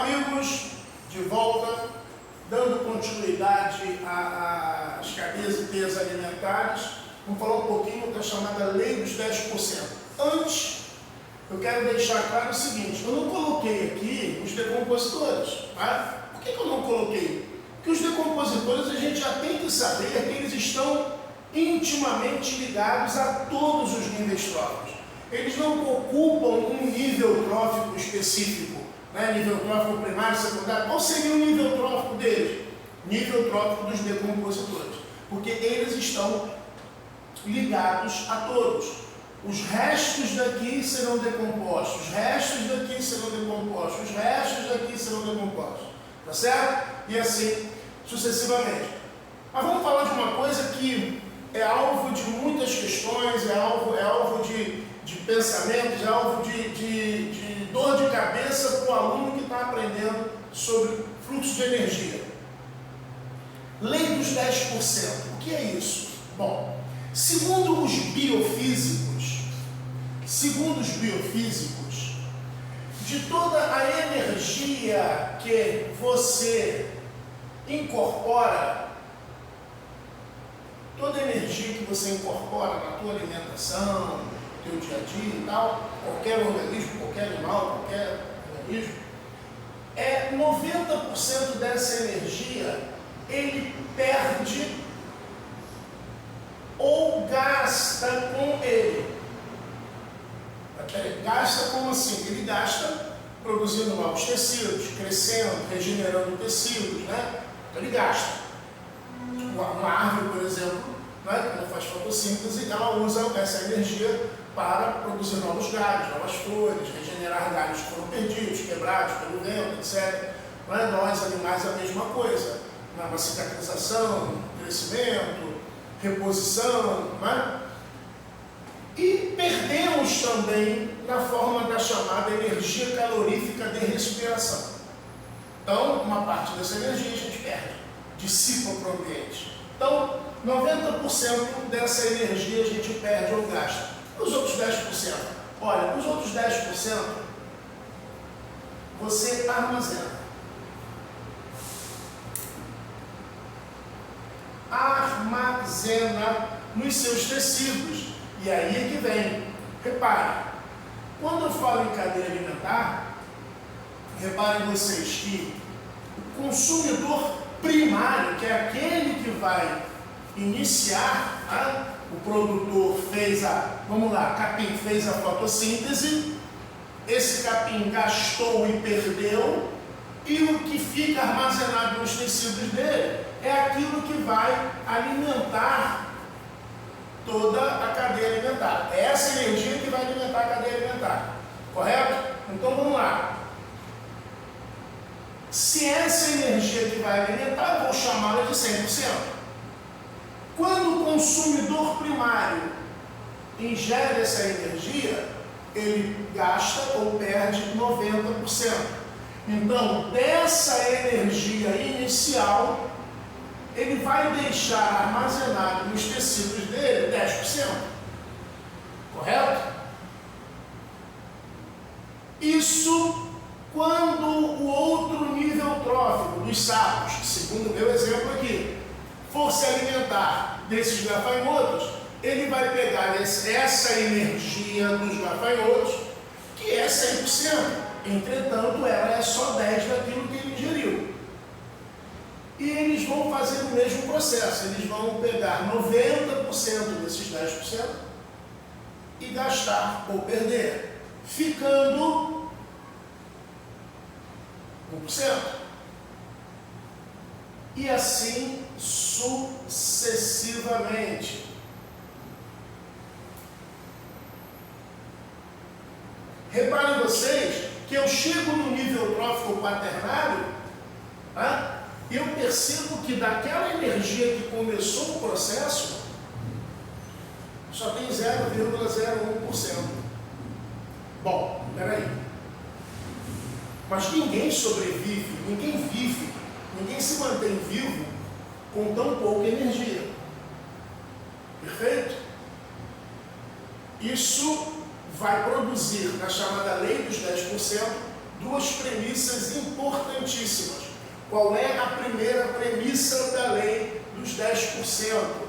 amigos, de volta, dando continuidade às cadeias e teias alimentares, vamos falar um pouquinho da chamada lei dos 10%. Antes, eu quero deixar claro o seguinte, eu não coloquei aqui os decompositores, tá? Por que eu não coloquei? Porque os decompositores a gente já tem que saber que eles estão intimamente ligados a todos os níveis tróficos. Eles não ocupam um nível trófico específico, né? Nível trófico primário, secundário. Qual seria o nível trófico deles? Nível trófico dos decompositores, porque eles estão ligados a todos. Os restos daqui serão decompostos, os restos daqui serão decompostos, os restos daqui serão decompostos, tá certo? E assim sucessivamente. Mas vamos falar de uma coisa que é alvo de muitas questões, é alvo de pensamentos, é alvo de dor de cabeça para o aluno que está aprendendo sobre fluxo de energia. Lei dos 10%. O que é isso? Bom, segundo os biofísicos, de toda a energia que você incorpora, toda a energia que você incorpora na tua alimentação, no teu dia a dia e tal, qualquer organismo, qualquer animal, qualquer organismo, 90% dessa energia ele perde ou gasta com ele. Gasta como assim? Ele gasta produzindo novos tecidos, crescendo, regenerando tecidos, né? Então ele gasta. Uma árvore, por exemplo, né? Quando ela faz fotossíntese, ela usa essa energia para produzir novos galhos, novas flores, regenerar galhos que foram perdidos, quebrados pelo vento, etc. Nós, animais, a mesma coisa. Uma cicatrização, crescimento, reposição, né? E perdemos também na forma da chamada energia calorífica de respiração. Então, uma parte dessa energia a gente perde, dissipa para o ambiente. Então, 90% dessa energia a gente perde ou gasta. Os outros 10%, olha, os outros 10% você armazena. Armazena nos seus tecidos. E aí é que vem. Repare, quando eu falo em cadeia alimentar, reparem vocês que o consumidor primário, que é aquele que vai iniciar, tá? O produtor fez vamos lá, capim fez a fotossíntese, esse capim gastou e perdeu, e o que fica armazenado nos tecidos dele é aquilo que vai alimentar toda a cadeia alimentar. É essa energia que vai alimentar a cadeia alimentar. Correto? Então vamos lá. Se essa energia que vai alimentar, eu vou chamá-la de 100%. Quando o consumidor primário ingere essa energia, ele gasta ou perde 90%. Então, dessa energia inicial, ele vai deixar armazenado nos tecidos dele 10%. Correto? Isso quando o outro nível trófico dos sapos, segundo o meu exemplo aqui, for se alimentar desses gafanhotos, ele vai pegar essa energia dos gafanhotos, que é 100%. Entretanto, ela é só 10% daquilo que ele ingeriu. E eles vão fazer o mesmo processo, eles vão pegar 90% desses 10% e gastar ou perder, ficando 1%. E assim sucessivamente. Reparem vocês que eu chego no nível trófico quaternário, tá? Eu percebo que daquela energia que começou o processo, só tem 0,01%. Bom, peraí. Mas ninguém sobrevive, ninguém vive, ninguém se mantém vivo com tão pouca energia. Perfeito? Isso vai produzir, na chamada lei dos 10%, duas premissas importantíssimas. Qual é a primeira premissa da lei dos 10%?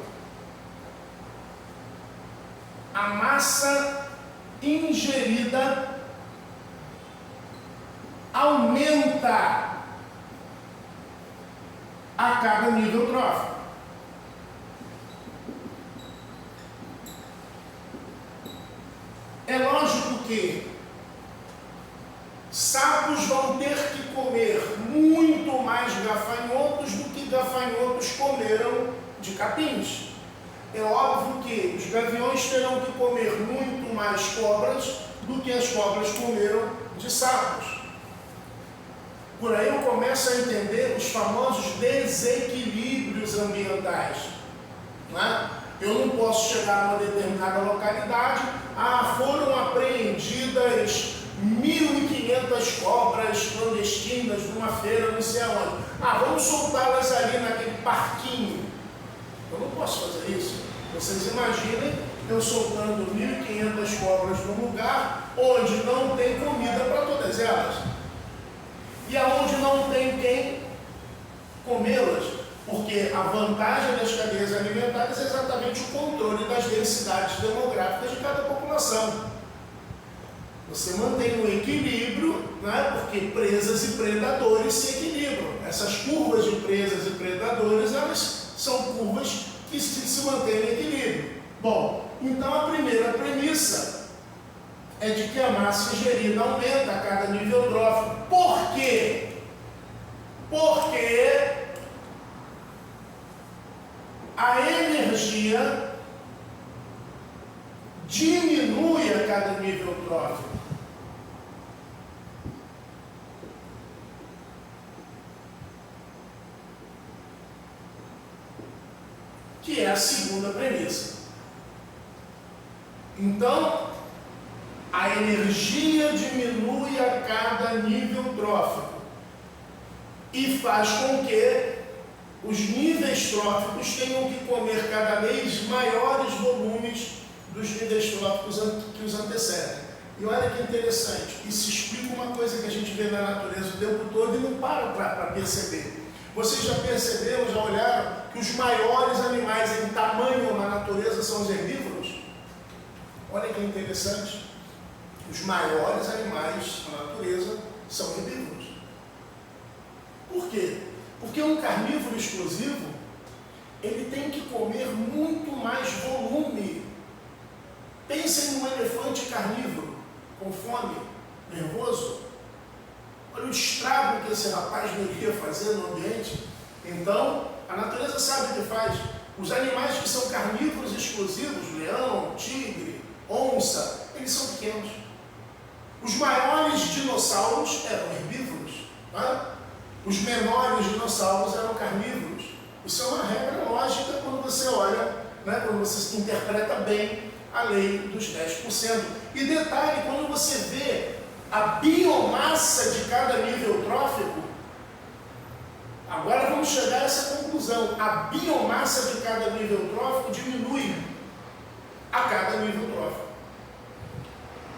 A massa ingerida aumenta a cada nível trófico. É lógico que sapos vão ter que comer muito mais gafanhotos do que gafanhotos comeram de capins. É óbvio que os gaviões terão que comer muito mais cobras do que as cobras comeram de sapos. Por aí eu começo a entender os famosos desequilíbrios ambientais, né? Eu não posso chegar a uma determinada localidade, foram apreendidas 1.500 cobras clandestinas numa feira, não sei aonde. Vamos soltá-las ali naquele parquinho. Eu não posso fazer isso. Vocês imaginem eu soltando 1.500 cobras num lugar onde não tem comida para todas elas. E aonde não tem quem comê-las. Porque a vantagem das cadeias alimentares é exatamente o controle das densidades demográficas de cada população. Você mantém um equilíbrio, né? Porque presas e predadores se equilibram. Essas curvas de presas e predadores, elas são curvas que se mantêm em equilíbrio. Bom, então a primeira premissa é de que a massa ingerida aumenta a cada nível trófico. Por quê? Porque a energia diminui a cada nível trófico. Que é a segunda premissa. Então, a energia diminui a cada nível trófico e faz com que os níveis tróficos tenham que comer cada vez maiores volumes dos níveis tróficos que os antecedem. E olha que interessante, isso explica uma coisa que a gente vê na natureza o tempo todo e não para perceber. Vocês já perceberam, já olharam que os maiores animais em tamanho na natureza são os herbívoros? Olha que interessante. Os maiores animais na natureza são herbívoros. Por quê? Porque um carnívoro exclusivo, ele tem que comer muito mais volume. Pensem num elefante carnívoro, com fome, nervoso. Olha o estrago que esse rapaz não iria fazer no ambiente. Então, a natureza sabe o que faz. Os animais que são carnívoros exclusivos, leão, tigre, onça, eles são pequenos. Os maiores dinossauros eram herbívoros, tá? Os menores dinossauros eram carnívoros. Isso é uma regra lógica quando você olha, né, quando você interpreta bem a lei dos 10%. E detalhe, quando você vê a biomassa de cada nível trófico, agora vamos chegar a essa conclusão. A biomassa de cada nível trófico diminui a cada nível trófico.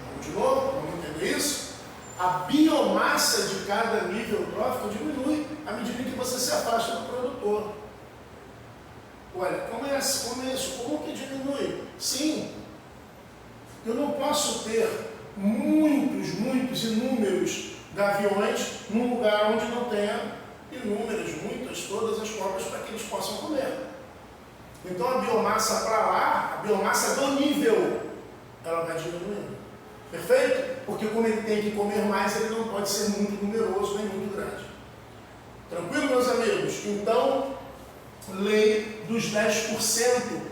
Vamos de novo? Vamos entender isso? A biomassa de cada nível trófico diminui à medida que você se afasta do produtor. Olha, como é isso? Como que diminui? Sim, eu não posso ter inúmeros gaviões num lugar onde não tenha todas as cobras para que eles possam comer. Então a biomassa para lá, a biomassa do nível, ela vai diminuindo. Perfeito? Porque como ele tem que comer mais, ele não pode ser muito numeroso nem muito grande. Tranquilo, meus amigos? Então, lei dos 10%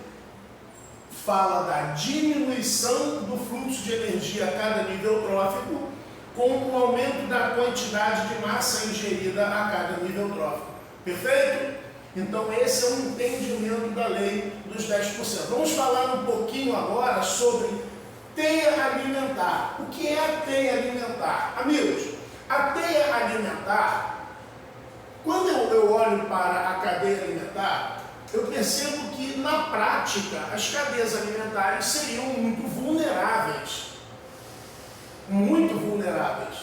fala da diminuição do fluxo de energia a cada nível trófico com o aumento da quantidade de massa ingerida a cada nível trófico. Perfeito? Então esse é o entendimento da lei dos 10%. Vamos falar um pouquinho agora sobre teia alimentar. O que é a teia alimentar? Amigos, a teia alimentar, quando eu olho para a cadeia alimentar, eu percebo que na prática as cadeias alimentares seriam muito vulneráveis. Muito vulneráveis.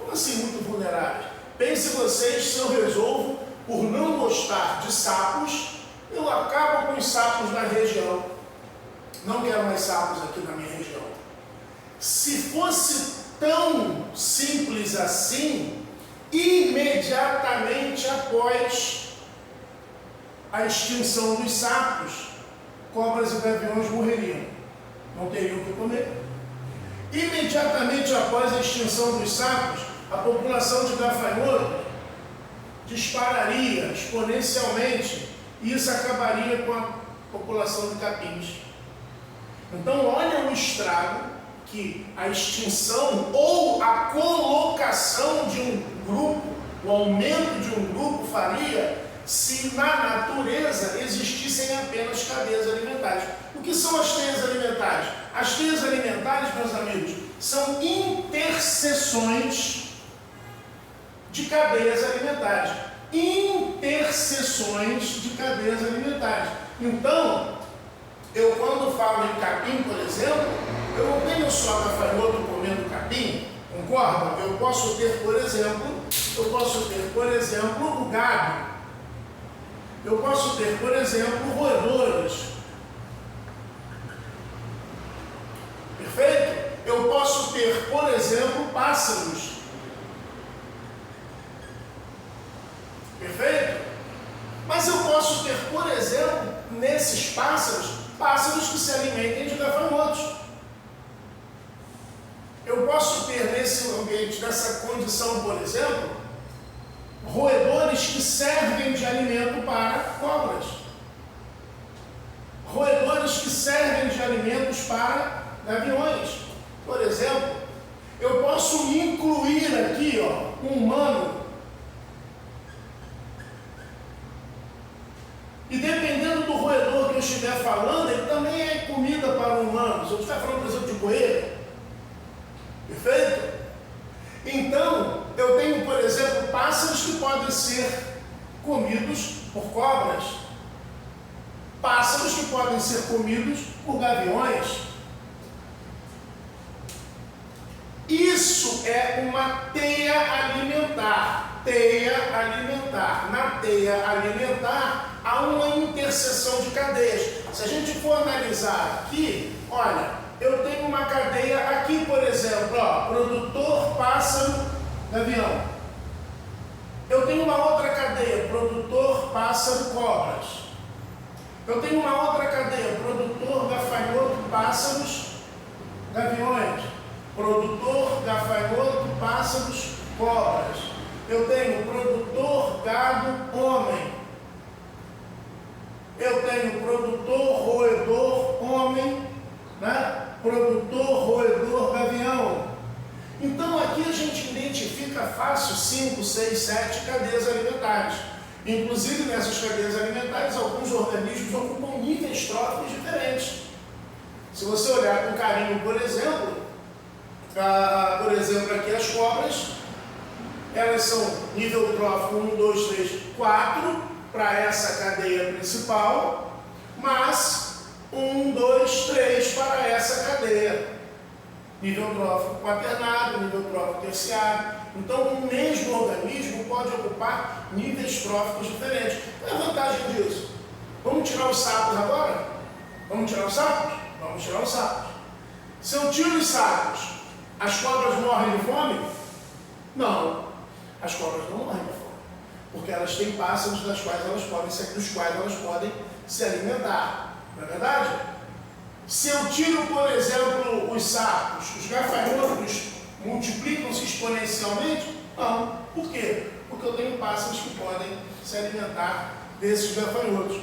Como assim muito vulneráveis? Pense vocês se eu resolvo, por não gostar de sapos, eu acabo com os sapos na região. Não quero mais sapos aqui na minha região. Se fosse tão simples assim, imediatamente após a extinção dos sapos, cobras e gaviões morreriam. Não teriam o que comer. Imediatamente após a extinção dos sapos, a população de gafanhoto dispararia exponencialmente e isso acabaria com a população de capins. Então, olha o estrago que a extinção ou a colocação de um grupo, o aumento de um grupo faria se na natureza existissem apenas cadeias alimentares. O que são as teias alimentares? As teias alimentares, meus amigos, são interseções de cadeias alimentares. Interseções de cadeias alimentares. Então, eu quando falo em capim, por exemplo, eu não tenho só gafanhoto comendo capim, concordam? Eu posso ter, por exemplo, o gado. Eu posso ter, por exemplo, roedores. Perfeito? Eu posso ter, por exemplo, pássaros. Perfeito? Mas eu posso ter, por exemplo, nesses pássaros que se alimentem de gafanhotos. Eu posso ter nesse ambiente, nessa condição, por exemplo, roedores que servem de alimento para cobras. Roedores que servem de alimentos para gaviões. Por exemplo, eu posso incluir aqui, um humano. E dependendo do roedor que eu estiver falando, ele também é comida para humanos. Se eu estiver falando, por exemplo, de coelho. Perfeito? Então, eu tenho, por exemplo, pássaros que podem ser comidos por cobras. Pássaros que podem ser comidos por gaviões. Isso é uma teia alimentar. Teia alimentar. Na teia alimentar, há uma interseção de cadeias. Se a gente for analisar aqui, olha, eu tenho uma cadeia aqui, por exemplo, produtor, pássaro, gavião. Eu tenho uma outra cadeia, produtor, pássaro, cobras. Eu tenho uma outra cadeia, produtor, gafanhoto, pássaros, gaviões. Produtor, gafanhoto, pássaros, cobras. Eu tenho produtor, gado, homem. Eu tenho produtor, roedor, homem, né? Produtor, roedor, gavião. Então aqui a gente identifica fácil 5, 6, 7 cadeias alimentares. Inclusive nessas cadeias alimentares, alguns organismos ocupam níveis tróficos diferentes. Se você olhar com carinho, por exemplo aqui as cobras, elas são nível trófico 1, 2, 3, 4 para essa cadeia principal, mas 1, 2, 3 para essa cadeia. Nível trófico quaternário, nível trófico terciário. Então, o mesmo organismo pode ocupar níveis tróficos diferentes. Qual é a vantagem disso? Vamos tirar os sapos agora? Vamos tirar os sapos? Vamos tirar os sapos. Se eu tiro os sapos, as cobras morrem de fome? Não. As cobras não morrem de fome. Porque elas têm pássaros dos quais elas podem se alimentar. Não é verdade? Se eu tiro, por exemplo, os sapos, os gafanhotos multiplicam-se exponencialmente? Não. Por quê? Porque eu tenho pássaros que podem se alimentar desses gafanhotos.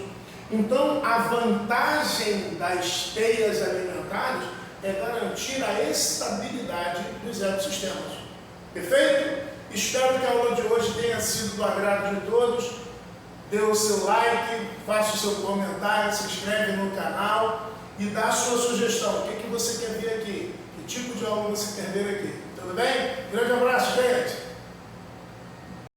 Então, a vantagem das teias alimentares é garantir a estabilidade dos ecossistemas. Perfeito? Espero que a aula de hoje tenha sido do agrado de todos. Dê o seu like, faça o seu comentário, se inscreve no canal e dá a sua sugestão. O que você quer ver aqui? Que tipo de aula você quer ver aqui? Tudo bem? Grande abraço, gente!